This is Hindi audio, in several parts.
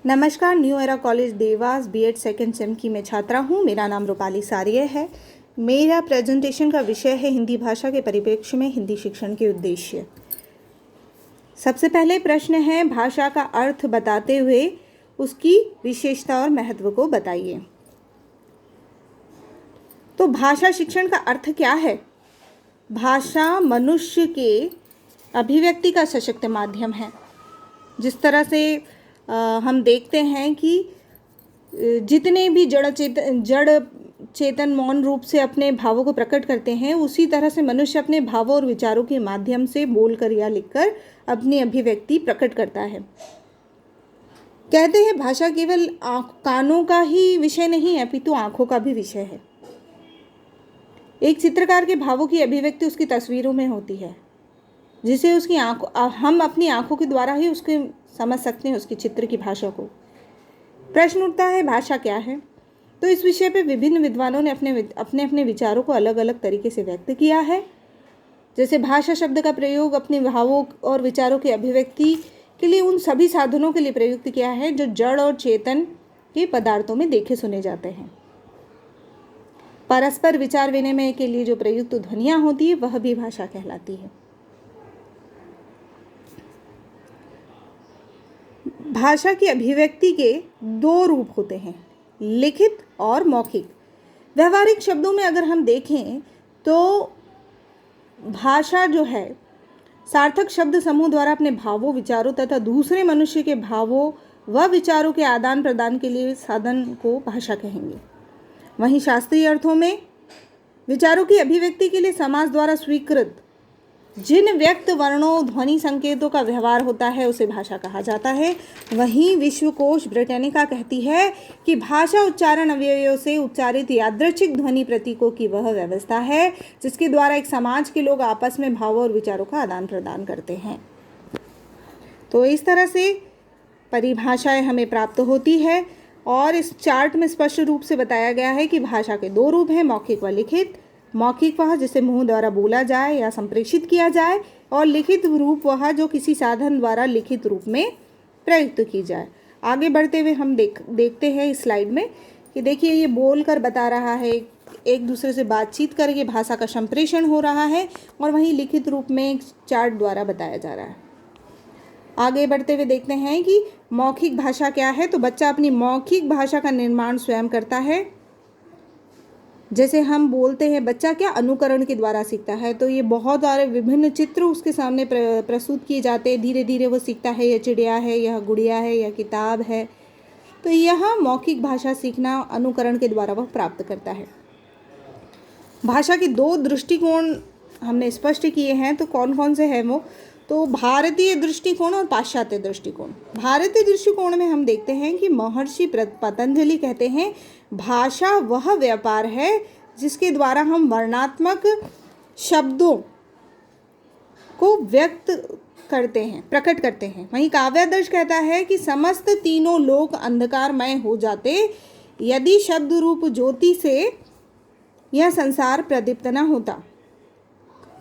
नमस्कार, new era college Dewas BEd second sem की मैं छात्रा हूँ। मेरा नाम रूपाली सारिया है। मेरा प्रेजेंटेशन का विषय है हिंदी भाषा के परिप्रेक्ष्य में हिंदी शिक्षण के उद्देश्य। सबसे पहले प्रश्न है, भाषा का अर्थ बताते हुए उसकी विशेषता और महत्व को बताइए। तो भाषा शिक्षण का अर्थ क्या है? भाषा मनुष्य के अभिव्यक्ति का सशक्त माध्यम है। जिस तरह से हम देखते हैं कि जितने भी जड़ चेतन मौन रूप से अपने भावों को प्रकट करते हैं, उसी तरह से मनुष्य अपने भावों और विचारों के माध्यम से बोलकर या लिखकर अपनी अभिव्यक्ति प्रकट करता है। कहते हैं भाषा केवल कानों का ही विषय नहीं है, अपितु आंखों का भी विषय है। एक चित्रकार के भावों की अभिव्यक्ति उसकी तस्वीरों में होती है, जिसे उसकी हम अपनी आंखों के द्वारा ही उसके समझ सकते हैं, उसकी चित्र की भाषा को। प्रश्न उठता है, भाषा क्या है? तो इस विषय पे विभिन्न विद्वानों ने अपने विचारों को अलग अलग तरीके से व्यक्त किया है। जैसे भाषा शब्द का प्रयोग अपने भावों और विचारों की अभिव्यक्ति के लिए उन सभी साधनों के लिए प्रयुक्त किया है जो जड़ और चेतन के पदार्थों में देखे सुने जाते हैं। परस्पर विचार विनिमय के लिए जो प्रयुक्त ध्वनियाँ होती है वह भी भाषा कहलाती है। भाषा की अभिव्यक्ति के दो रूप होते हैं, लिखित और मौखिक। व्यवहारिक शब्दों में अगर हम देखें तो भाषा जो है सार्थक शब्द समूह द्वारा अपने भावों, विचारों तथा दूसरे मनुष्य के भावों व विचारों के आदान प्रदान के लिए साधन को भाषा कहेंगे। वहीं शास्त्रीय अर्थों में विचारों की अभिव्यक्ति के लिए समाज द्वारा स्वीकृत जिन व्यक्त वर्णों, ध्वनि संकेतों का व्यवहार होता है उसे भाषा कहा जाता है। वहीं विश्वकोश ब्रिटानिका कहती है कि भाषा उच्चारण अवयवों से उच्चारित यादृच्छिक ध्वनि प्रतीकों की वह व्यवस्था है जिसके द्वारा एक समाज के लोग आपस में भावों और विचारों का आदान प्रदान करते हैं। तो इस तरह से परिभाषाएं हमें प्राप्त होती है और इस चार्ट में स्पष्ट रूप से बताया गया है कि भाषा के दो रूप हैं, मौखिक व लिखित। मौखिक वह जिसे मुंह द्वारा बोला जाए या संप्रेषित किया जाए, और लिखित रूप वह जो किसी साधन द्वारा लिखित रूप में प्रयुक्त की जाए। आगे बढ़ते हुए हम देखते हैं इस स्लाइड में कि देखिए ये बोल कर बता रहा है, एक दूसरे से बातचीत करके भाषा का संप्रेषण हो रहा है, और वहीं लिखित रूप में एक चार्ट द्वारा बताया जा रहा है। आगे बढ़ते हुए देखते हैं कि मौखिक भाषा क्या है। तो बच्चा अपनी मौखिक भाषा का निर्माण स्वयं करता है। जैसे हम बोलते हैं, बच्चा क्या अनुकरण के द्वारा सीखता है। तो ये बहुत सारे विभिन्न चित्र उसके सामने प्रस्तुत किए जाते हैं, धीरे धीरे वो सीखता है, यह चिड़िया है, यह गुड़िया है, यह किताब है। तो यह मौखिक भाषा सीखना अनुकरण के द्वारा वह प्राप्त करता है। भाषा के दो दृष्टिकोण हमने स्पष्ट किए हैं, तो कौन कौन से हैं वो? तो भारतीय दृष्टिकोण और पाश्चात्य दृष्टिकोण। भारतीय दृष्टिकोण में हम देखते हैं कि महर्षि पतंजलि कहते हैं, भाषा वह व्यापार है जिसके द्वारा हम वर्णात्मक शब्दों को व्यक्त करते हैं, प्रकट करते हैं। वहीं काव्यादर्श कहता है कि समस्त तीनों लोक अंधकारमय हो जाते यदि शब्द रूप ज्योति से यह संसार प्रदीप्त न होता।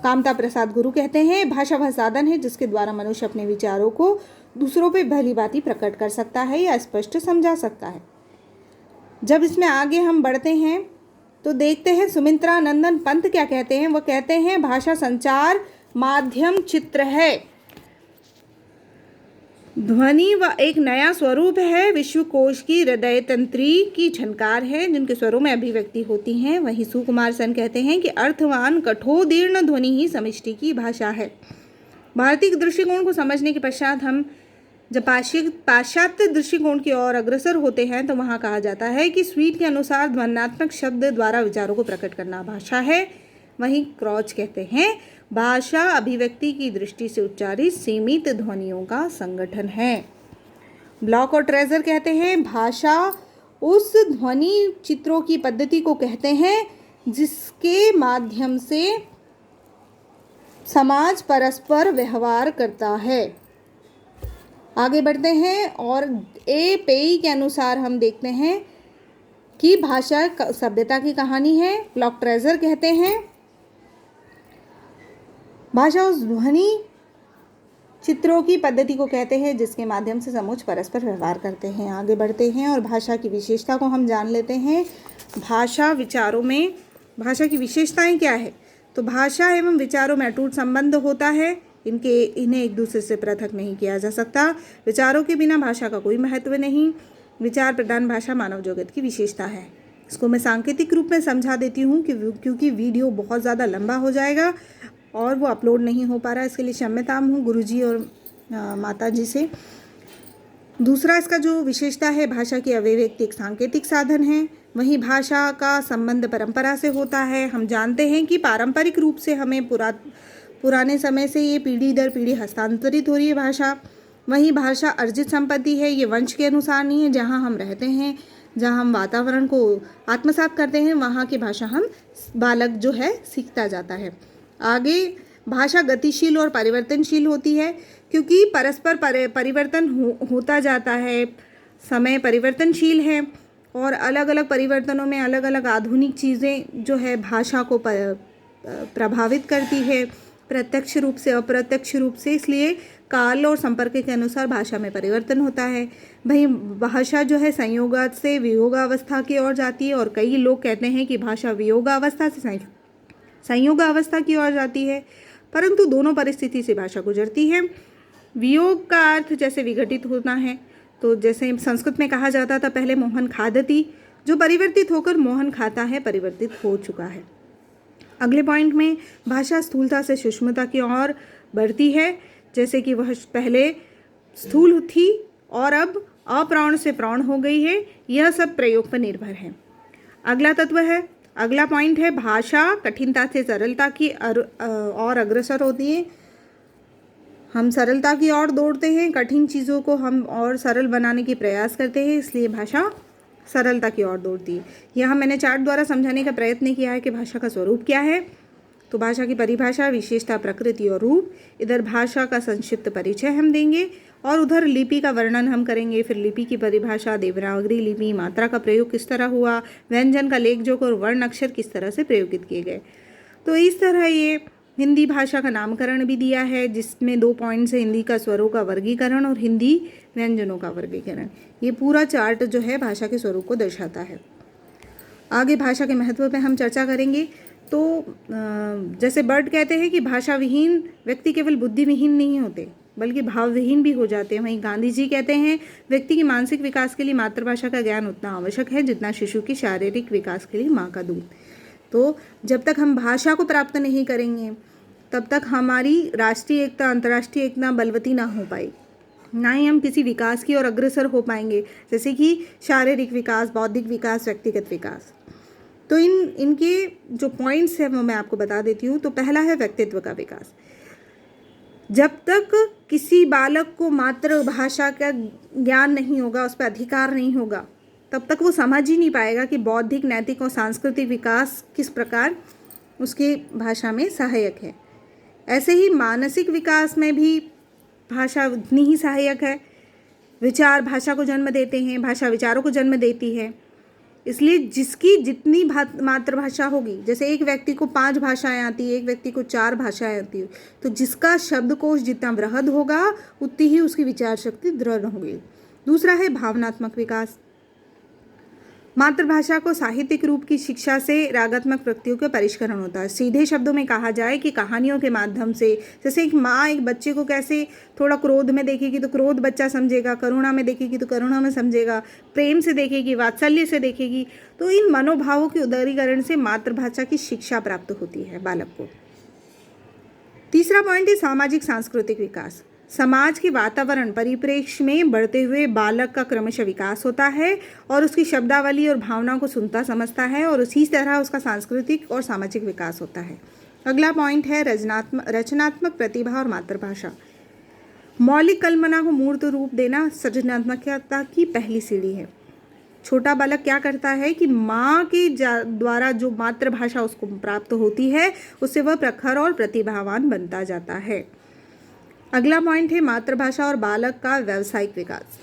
कामता प्रसाद गुरु कहते हैं, भाषा वह साधन है जिसके द्वारा मनुष्य अपने विचारों को दूसरों पे भली भांति प्रकट कर सकता है या स्पष्ट समझा सकता है। जब इसमें आगे हम बढ़ते हैं तो देखते हैं सुमित्रा नंदन पंत क्या कहते हैं। वह कहते हैं, भाषा संचार माध्यम चित्र है, ध्वनि व एक नया स्वरूप है, विश्वकोश की हृदय तंत्री की झनकार है जिनके स्वरों में अभिव्यक्ति होती हैं। वहीं सुकुमार सेन कहते हैं कि अर्थवान कठोदीर्ण ध्वनि ही समष्टि की भाषा है। भारतीय दृष्टिकोण को समझने के पश्चात हम जब पाश्चात्य दृष्टिकोण की ओर अग्रसर होते हैं तो वहाँ कहा जाता है कि स्वीट के अनुसार ध्वन्यात्मक शब्द द्वारा विचारों को प्रकट करना भाषा है। वहीं क्रॉच कहते हैं, भाषा अभिव्यक्ति की दृष्टि से उच्चारित सीमित ध्वनियों का संगठन है। ब्लॉक और ट्रेजर कहते हैं, भाषा उस ध्वनि चित्रों की पद्धति को कहते हैं जिसके माध्यम से समाज परस्पर व्यवहार करता है। आगे बढ़ते हैं और ए पेई के अनुसार हम देखते हैं कि भाषा सभ्यता की कहानी है। ब्लॉक ट्रेजर कहते हैं, भाषा उस ध्वनि चित्रों की पद्धति को कहते हैं जिसके माध्यम से समूह परस्पर व्यवहार करते हैं। आगे बढ़ते हैं और भाषा की विशेषता को हम जान लेते हैं। भाषा विचारों में भाषा की विशेषताएं क्या है? तो भाषा एवं विचारों में अटूट संबंध होता है। इन्हें एक दूसरे से पृथक नहीं किया जा सकता। विचारों के बिना भाषा का कोई महत्व नहीं। विचार प्रधान भाषा मानव जगत की विशेषता है। इसको मैं सांकेतिक रूप में समझा देती हूँ क्योंकि वीडियो बहुत ज़्यादा लंबा हो जाएगा और वो अपलोड नहीं हो पा रहा है, इसके लिए क्षम्यता हूँ गुरुजी और माता जी से। दूसरा इसका जो विशेषता है, भाषा की अभिव्यक्ति एक सांकेतिक साधन है। वहीं भाषा का संबंध परंपरा से होता है। हम जानते हैं कि पारंपरिक रूप से हमें पुराने समय से ये पीढ़ी दर पीढ़ी हस्तांतरित हो रही है भाषा। वहीं भाषा अर्जित संपत्ति है, ये वंश के अनुसार नहीं है। जहाँ हम रहते हैं, जहाँ हम वातावरण को आत्मसात करते हैं, वहाँ की भाषा हम बालक जो है सीखता जाता है। आगे भाषा गतिशील और परिवर्तनशील होती है क्योंकि परस्पर परिवर्तन होता जाता है। समय परिवर्तनशील है और अलग अलग परिवर्तनों में अलग अलग आधुनिक चीज़ें जो है भाषा को प्रभावित करती है, प्रत्यक्ष रूप से अप्रत्यक्ष रूप से। इसलिए काल और संपर्क के अनुसार भाषा में परिवर्तन होता है। वहीं भाषा जो है संयोगात से वियोगावस्था की ओर जाती है और कई लोग कहते हैं कि भाषा वियोगावस्था से संयोगावस्था की ओर जाती है, परंतु दोनों परिस्थिति से भाषा गुजरती है। वियोग का अर्थ जैसे विघटित होना है, तो जैसे संस्कृत में कहा जाता था पहले मोहन खादती, जो परिवर्तित होकर मोहन खाता है, परिवर्तित हो चुका है। अगले पॉइंट में भाषा स्थूलता से सूक्ष्मता की ओर बढ़ती है, जैसे कि वह पहले स्थूल थी और अब अप्रौढ़ से प्रौढ़ हो गई है। यह सब प्रयोग पर निर्भर है। अगला पॉइंट है भाषा कठिनता से सरलता की और अग्रसर होती है। हम सरलता की ओर दौड़ते हैं, कठिन चीज़ों को हम और सरल बनाने की प्रयास करते हैं, इसलिए भाषा सरलता की ओर दौड़ती है। यहाँ मैंने चार्ट द्वारा समझाने का प्रयत्न किया है कि भाषा का स्वरूप क्या है। तो भाषा की परिभाषा, विशेषता, प्रकृति और रूप। इधर भाषा का संक्षिप्त परिचय हम देंगे और उधर लिपि का वर्णन हम करेंगे। फिर लिपि की परिभाषा, देवनागरी लिपि, मात्रा का प्रयोग किस तरह हुआ, व्यंजन का लेख जोक और वर्ण अक्षर किस तरह से प्रयोगित किए गए। तो इस तरह ये हिंदी भाषा का नामकरण भी दिया है, जिसमें 2 पॉइंट्स है, हिंदी का स्वरों का वर्गीकरण और हिंदी व्यंजनों का वर्गीकरण। ये पूरा चार्ट जो है भाषा के स्वरूप को दर्शाता है। आगे भाषा के महत्व पे हम चर्चा करेंगे। तो जैसे बर्ड कहते हैं कि भाषा विहीन व्यक्ति केवल बुद्धि विहीन नहीं होते बल्कि भाव विहीन भी हो जाते हैं। वहीं गांधी जी कहते हैं व्यक्ति की मानसिक विकास के लिए मातृभाषा का ज्ञान उतना आवश्यक है जितना शिशु की शारीरिक विकास के लिए माँ का दूध। तो जब तक हम भाषा को प्राप्त नहीं करेंगे तब तक हमारी राष्ट्रीय एकता, अंतर्राष्ट्रीय एकता बलवती ना हो पाएगी, ना ही हम किसी विकास की ओर अग्रसर हो पाएंगे, जैसे कि शारीरिक विकास, बौद्धिक विकास, व्यक्तिगत विकास। तो इनके जो पॉइंट्स हैं वो मैं आपको बता देती हूँ। तो पहला है व्यक्तित्व का विकास। जब तक किसी बालक को मातृभाषा का ज्ञान नहीं होगा, उस पर अधिकार नहीं होगा, तब तक वो समझ ही नहीं पाएगा कि बौद्धिक, नैतिक और सांस्कृतिक विकास किस प्रकार उसकी भाषा में सहायक है। ऐसे ही मानसिक विकास में भी भाषा उतनी ही सहायक है। विचार भाषा को जन्म देते हैं, भाषा विचारों को जन्म देती है। इसलिए जिसकी जितनी मातृभाषा होगी, जैसे एक व्यक्ति को 5 भाषाएं आती है, एक व्यक्ति को 4 भाषाएं आती है, तो जिसका शब्दकोश जितना वृहद होगा उतनी ही उसकी विचार शक्ति दृढ़ होगी। दूसरा है भावनात्मक विकास। मातृभाषा को साहित्यिक रूप की शिक्षा से रागात्मक प्रकृतियों का परिष्करण होता है। सीधे शब्दों में कहा जाए कि कहानियों के माध्यम से, जैसे एक माँ एक बच्चे को कैसे थोड़ा क्रोध में देखेगी तो क्रोध बच्चा समझेगा, करुणा में देखेगी तो करुणा में समझेगा, प्रेम से देखेगी, वात्सल्य से देखेगी, तो इन मनोभावों के उदारीकरण से मातृभाषा की शिक्षा प्राप्त होती है बालक को। तीसरा पॉइंट है सामाजिक सांस्कृतिक विकास। समाज के वातावरण परिप्रेक्ष्य में बढ़ते हुए बालक का क्रमशः विकास होता है और उसकी शब्दावली और भावनाओं को सुनता समझता है और उसी तरह उसका सांस्कृतिक और सामाजिक विकास होता है। अगला पॉइंट है रचनात्मक प्रतिभा और मातृभाषा। मौलिक कल्पना को मूर्त रूप देना सृजनात्मकता की पहली सीढ़ी है। छोटा बालक क्या करता है कि माँ के द्वारा जो मातृभाषा उसको प्राप्त होती है उससे वह प्रखर और प्रतिभावान बनता जाता है। अगला पॉइंट है मातृभाषा और बालक का व्यावसायिक विकास।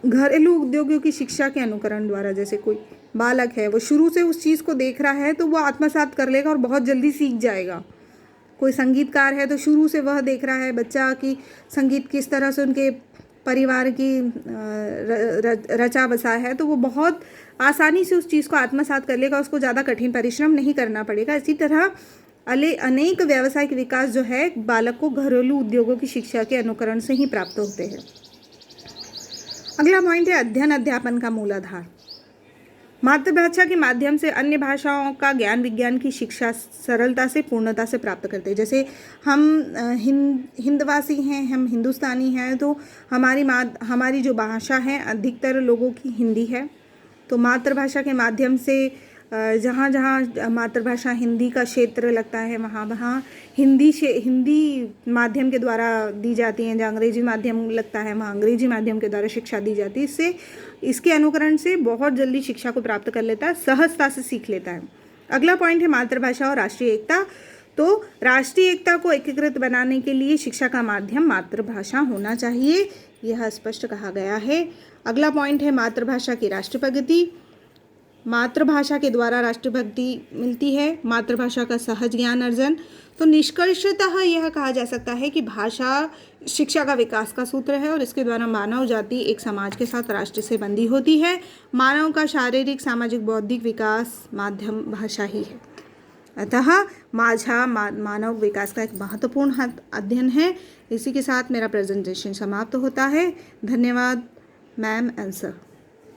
घरेलू उद्योगों की शिक्षा के अनुकरण द्वारा, जैसे कोई बालक है वो शुरू से उस चीज़ को देख रहा है तो वो आत्मसात कर लेगा और बहुत जल्दी सीख जाएगा। कोई संगीतकार है तो शुरू से वह देख रहा है बच्चा कि संगीत किस तरह से उनके परिवार की रचा बसा है, तो वो बहुत आसानी से उस चीज़ को आत्मसात कर लेगा, उसको ज़्यादा कठिन परिश्रम नहीं करना पड़ेगा। इसी तरह अनेक व्यावसायिक विकास जो है बालक को घरेलू उद्योगों की शिक्षा के अनुकरण से ही प्राप्त होते हैं। अगला पॉइंट है अध्ययन अध्यापन का मूलाधार। मातृभाषा के माध्यम से अन्य भाषाओं का ज्ञान विज्ञान की शिक्षा सरलता से पूर्णता से प्राप्त करते हैं। जैसे हम हिंदवासी हैं, हम हिंदुस्तानी हैं, तो हमारी जो भाषा है अधिकतर लोगों की हिंदी है। तो मातृभाषा के माध्यम से जहाँ जहाँ मातृभाषा हिंदी का क्षेत्र लगता है वहाँ हिंदी माध्यम के द्वारा दी जाती हैं। जहाँ अंग्रेजी माध्यम लगता है वहाँ अंग्रेजी माध्यम के द्वारा शिक्षा दी जाती है। इसके अनुकरण से बहुत जल्दी शिक्षा को प्राप्त कर लेता है, सहजता से सीख लेता है। अगला पॉइंट है मातृभाषा और राष्ट्रीय एकता। तो राष्ट्रीय एकता को एकीकृत बनाने के लिए शिक्षा का माध्यम मातृभाषा होना चाहिए, यह स्पष्ट कहा गया है। अगला पॉइंट है मातृभाषा की राष्ट्रप्रगति। मातृभाषा के द्वारा राष्ट्रभक्ति मिलती है, मातृभाषा का सहज ज्ञान अर्जन। तो निष्कर्षतः यह कहा जा सकता है कि भाषा शिक्षा का विकास का सूत्र है और इसके द्वारा मानव जाति एक समाज के साथ राष्ट्र से बंधी होती है। मानव का शारीरिक सामाजिक बौद्धिक विकास माध्यम भाषा ही है। अतः मानव विकास का एक महत्वपूर्ण अध्ययन है। इसी के साथ मेरा प्रेजेंटेशन समाप्त होता है। धन्यवाद मैम एंड सर।